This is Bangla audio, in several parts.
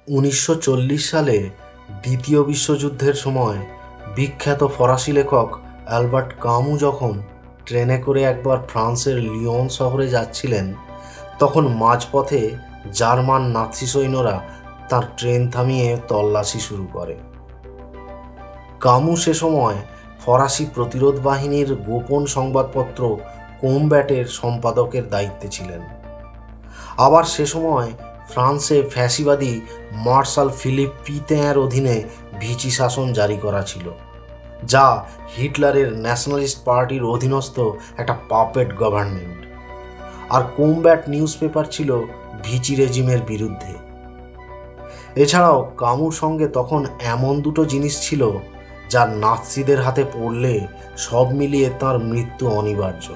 1940 সালে দ্বিতীয় বিশ্বযুদ্ধের সময় বিখ্যাত ফরাসি লেখক অ্যালবার্ট কামু যখন ট্রেনে করে একবার ফ্রান্সের লিওন শহরে যাচ্ছিলেন, তখন মাঝপথে জার্মান নাৎসি সৈন্যরা তার ট্রেন থামিয়ে তল্লাশি শুরু করে। কামু সে সময় ফরাসি প্রতিরোধ বাহিনীর গোপন সংবাদপত্র কোমব্যাটের সম্পাদকের দায়িত্বে ছিলেন। আবার সে সময় ফ্রান্সে ফ্যাসিবাদী মার্শাল ফিলিপ পিতেঁর অধীনে ভিচি শাসন জারি করা ছিল, যা হিটলারের ন্যাশনালিস্ট পার্টির অধীনস্থ একটা পাপেট গভর্নমেন্ট। আর কোমব্যাট নিউজ পেপার ছিল ভিচি রেজিমের বিরুদ্ধে। এছাড়াও কামুর সঙ্গে তখন এমন দুটো জিনিস ছিল যা নাৎসিদের হাতে পড়লে সব মিলিয়ে তাঁর মৃত্যু অনিবার্য।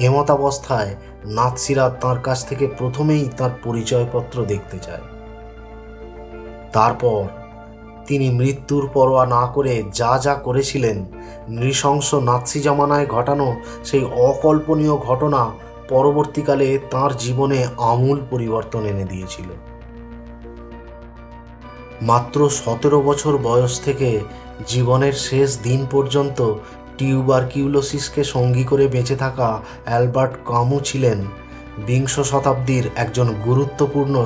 এমতাবস্থায় নাৎসিরা তাঁর কাছ থেকে প্রথমেই তাঁর পরিচয়পত্র দেখতে চায়। তারপর তিনি মৃত্যুর পরোয়া না করে যা যা করেছিলেন, নৃশংস নাৎসি জামানায় ঘটানো সেই অকল্পনীয় ঘটনা পরবর্তীকালে তাঁর জীবনে আমূল পরিবর্তন এনে দিয়েছিল। মাত্র 17 বছর বয়স থেকে জীবনের শেষ দিন পর্যন্ত টিউবারকিউলোসিসকে সঙ্গী করে বেঁচে থাকা অ্যালবার্ট কামু ছিলেন বিংশ শতাব্দীর একজন গুরুত্বপূর্ণ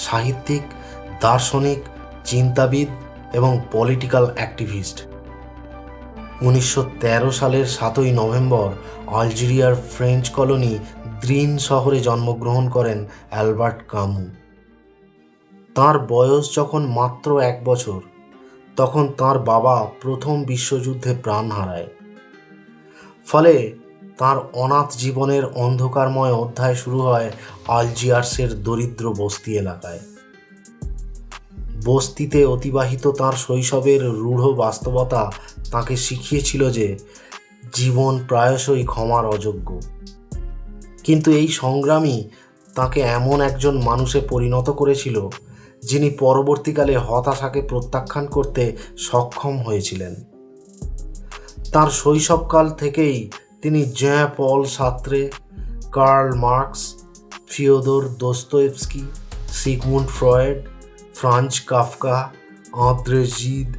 সাহিত্যিক, দার্শনিক, চিন্তাবিদ এবং পলিটিক্যাল অ্যাক্টিভিস্ট। 1913 সালের 7ই নভেম্বর আলজেরিয়ার ফ্রেঞ্চ কলোনি দ্রিন শহরে জন্মগ্রহণ করেন অ্যালবার্ট কামু। তাঁর বয়স যখন মাত্র 1 বছর, তখন তাঁর বাবা প্রথম বিশ্বযুদ্ধে প্রাণ হারায়। ফলে তাঁর অনাথ জীবনের অন্ধকারময় অধ্যায় শুরু হয় আলজিয়ার্সের দরিদ্র বস্তি এলাকায়। বস্তিতে অতিবাহিত তাঁর শৈশবের রূঢ় বাস্তবতা তাঁকে শিখিয়েছিল যে জীবন প্রায়শই ক্ষমার অযোগ্য। কিন্তু এই সংগ্রামই তাঁকে এমন একজন মানুষে পরিণত করেছিল যিনি পরবর্তীকালে হতাশাকে প্রত্যাখ্যান করতে সক্ষম হয়েছিলেন। তাঁর শৈশবকাল থেকেই তিনি Jean Paul Sartre, Karl Marx, Fyodor Dostoevsky, Sigmund Freud, Franz Kafka, Andre Gide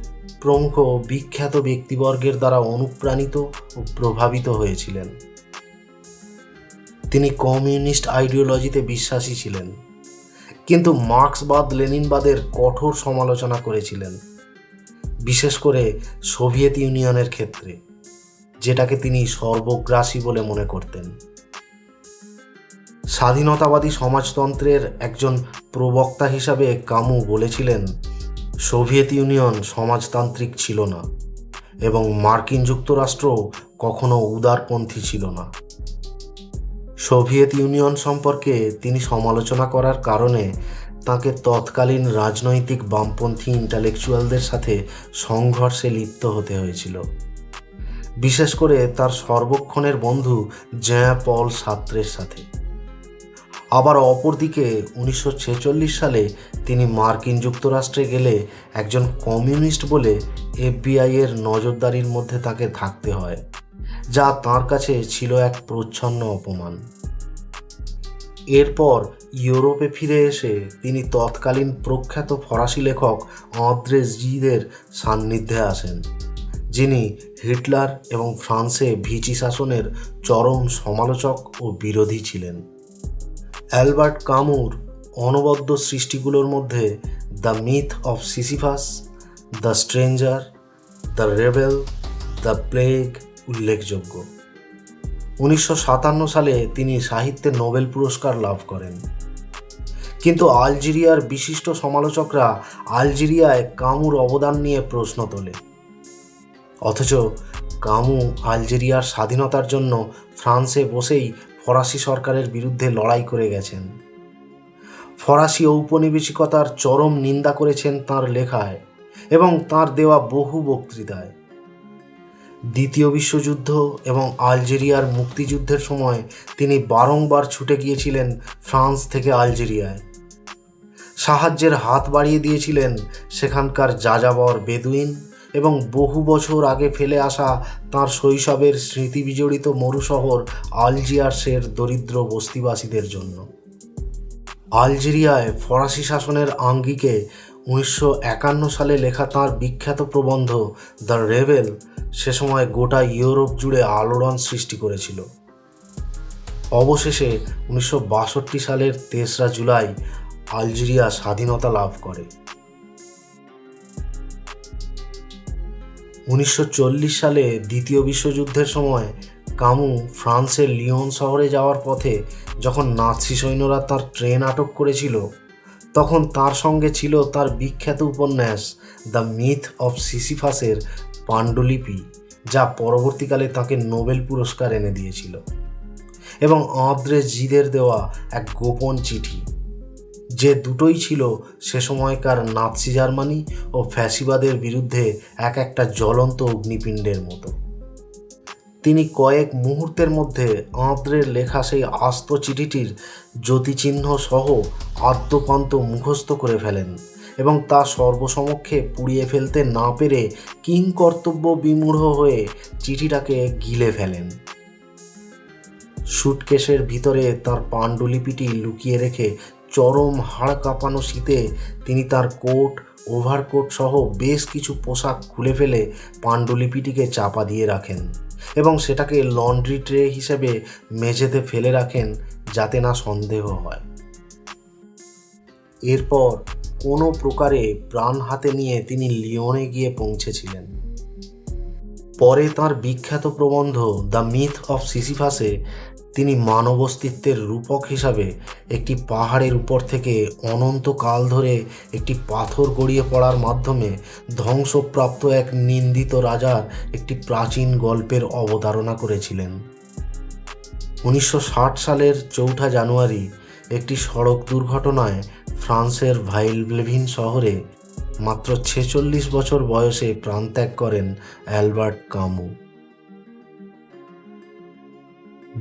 প্রমুখ বিখ্যাত ব্যক্তিবর্গের দ্বারা অনুপ্রাণিত ও প্রভাবিত হয়েছিলেন। তিনি কমিউনিস্ট আইডিওলজিতে বিশ্বাসী ছিলেন, কিন্তু মার্ক্সবাদ লেনিনবাদের কঠোর সমালোচনা করেছিলেন, বিশেষ করে সোভিয়েত ইউনিয়নের ক্ষেত্রে, যেটাকে তিনি সর্বগ্রাসী বলে মনে করতেন। স্বাধীনতাবাদী সমাজতন্ত্রের একজন প্রবক্তা হিসাবে কামু বলেছিলেন, সোভিয়েত ইউনিয়ন সমাজতান্ত্রিক ছিল না এবং মার্কিন যুক্তরাষ্ট্রও কখনো উদারপন্থী ছিল না। সোভিয়েত ইউনিয়ন সম্পর্কে তিনি সমালোচনা করার কারণে তাঁকে তৎকালীন রাজনৈতিক বামপন্থী ইন্টালেকচুয়ালদের সাথে সংঘর্ষে লিপ্ত হতে হয়েছিল, বিশেষ করে তার সর্বক্ষণের বন্ধু জ্যাঁ পল সার্ত্রের সাথে। আবার অপরদিকে 1946 সালে তিনি মার্কিন যুক্তরাষ্ট্রে গেলে একজন কমিউনিস্ট বলে FBI এর নজরদারির মধ্যে তাকে থাকতে হয়, যা তাঁর কাছে ছিল এক প্রচ্ছন্ন অপমান। এরপর ইউরোপে ফিরে এসে তিনি তৎকালীন প্রখ্যাত ফরাসি লেখক আন্দ্রে জিদের সান্নিধ্যে আসেন, যিনি হিটলার এবং ফ্রান্সে ভিচি শাসনের চরম সমালোচক ও বিরোধী ছিলেন। অ্যালবার্ট কামুর অনবদ্য সৃষ্টিগুলোর মধ্যে the myth of Sisyphus, the stranger, the rebel, the plague উল্লেখযোগ্য। 1957 সালে তিনি সাহিত্যে নোবেল পুরস্কার লাভ করেন, কিন্তু আলজেরিয়ার বিশিষ্ট সমালোচকরা আলজেরিয়ায় কামুর অবদান নিয়ে প্রশ্ন তোলে। অথচ কামু আলজেরিয়ার স্বাধীনতার জন্য ফ্রান্সে বসেই ফরাসি সরকারের বিরুদ্ধে লড়াই করে গেছেন। ফরাসি ঔপনিবেশিকতার চরম নিন্দা করেছেন তাঁর লেখায় এবং তাঁর দেওয়া বহু বক্তৃতায়। দ্বিতীয় বিশ্বযুদ্ধ এবং আলজেরিয়ার মুক্তিযুদ্ধের সময় তিনি বারংবার ছুটে গিয়েছিলেন ফ্রান্স থেকে আলজেরিয়ায়। সাহায্যের হাত বাড়িয়ে দিয়েছিলেন সেখানকার যাযাবর বেদুইন এবং বহু বছর আগে ফেলে আসা তাঁর শৈশবের স্মৃতিবিজড়িত মরু শহর আলজিয়ার্সের দরিদ্র বস্তিবাসীদের জন্য। আলজেরিয়ায় ফরাসি শাসনের আঙ্গিকে 1951 সালে লেখা তাঁর বিখ্যাত প্রবন্ধ দ্য রেবেল সে সময় গোটা ইউরোপ জুড়ে আলোড়ন সৃষ্টি করেছিল। অবশেষে 1962 সালের 3রা জুলাই আলজেরিয়া স্বাধীনতা লাভ করে। 1940 সালে দ্বিতীয় বিশ্বযুদ্ধের সময় কামু ফ্রান্সের লিওন শহরে যাওয়ার পথে যখন নাৎসি সৈন্যরা তার ট্রেন আটক করেছিল, তখন তার সঙ্গে ছিল তার বিখ্যাত উপন্যাস দ্য মিথ অফ সিসিফাসের পাণ্ডুলিপি, যা পরবর্তীকালে তাকে নোবেল পুরস্কার এনে দিয়েছিল, এবং আঁদ্রে জিদের দেওয়া এক গোপন চিঠি, যে দুটোই ছিল সে সময়কার নাৎসি জার্মানি ও ফ্যাসিবাদের বিরুদ্ধে একটা জ্বলন্ত অগ্নিপিণ্ডের মতো। তিনি কয়েক মুহূর্তের মধ্যে আঁদ্রের লেখা সেই আস্ত চিঠিটির জ্যোতিচিহ্ন সহ আদ্যপান্ত মুখস্থ করে ফেলেন এবং তা সর্বসমক্ষে পুড়িয়ে ফেলতে না পেরে কিংকর্তব্য বিমূঢ় হয়ে চিঠিটাকে গিলে ফেলেন। সুটকেসের ভিতরে তার পাণ্ডুলিপিটি লুকিয়ে রেখে চরম হাড় কাঁপানো শীতে তিনি তার কোট, ওভারকোট সহ বেশ কিছু পোশাক খুলে ফেলে পাণ্ডুলিপিটিকে চাপা দিয়ে রাখেন এবং সেটাকে লন্ড্রি ট্রে হিসেবে মেঝেতে ফেলে রাখেন যাতে না সন্দেহ হয়। এরপর কোনো প্রকারে প্রাণ হাতে নিয়ে তিনি লিওনে গিয়ে পৌঁছেছিলেন। পরে তাঁর বিখ্যাত প্রবন্ধ দ্য মিথ অফ সিসিফাসে তিনি মানব অস্তিত্বের রূপক হিসাবে একটি পাহাড়ের উপর থেকে অনন্তকাল ধরে একটি পাথর গড়িয়ে পড়ার মাধ্যমে ধ্বংসপ্রাপ্ত এক নিন্দিত রাজার একটি প্রাচীন গল্পের অবতারণা করেছিলেন। 1960 সালের 4 জানুয়ারি একটি সড়ক দুর্ঘটনায় ফ্রান্সের ভাইলব্লেভিন শহরে মাত্র 46 বছর বয়সে প্রাণত্যাগ করেন অ্যালবার্ট কামু।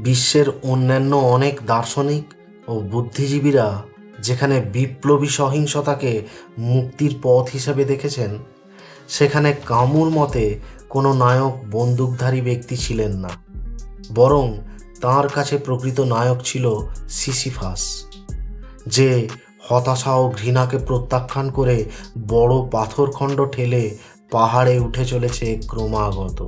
বিশ্বের অন্যান্য অনেক দার্শনিক ও বুদ্ধিজীবীরা যেখানে বিপ্লবী সহিংসতাকে মুক্তির পথ হিসেবে দেখেছেন, সেখানে কামুর মতে কোনো নায়ক বন্দুকধারী ব্যক্তি ছিলেন না, বরং তাঁর কাছে প্রকৃত নায়ক ছিল সিসিফাস, যে হতাশা ও ঘৃণাকে প্রত্যাখ্যান করে বড় পাথরখণ্ড ঠেলে পাহাড়ে উঠে চলেছে ক্রমাগত।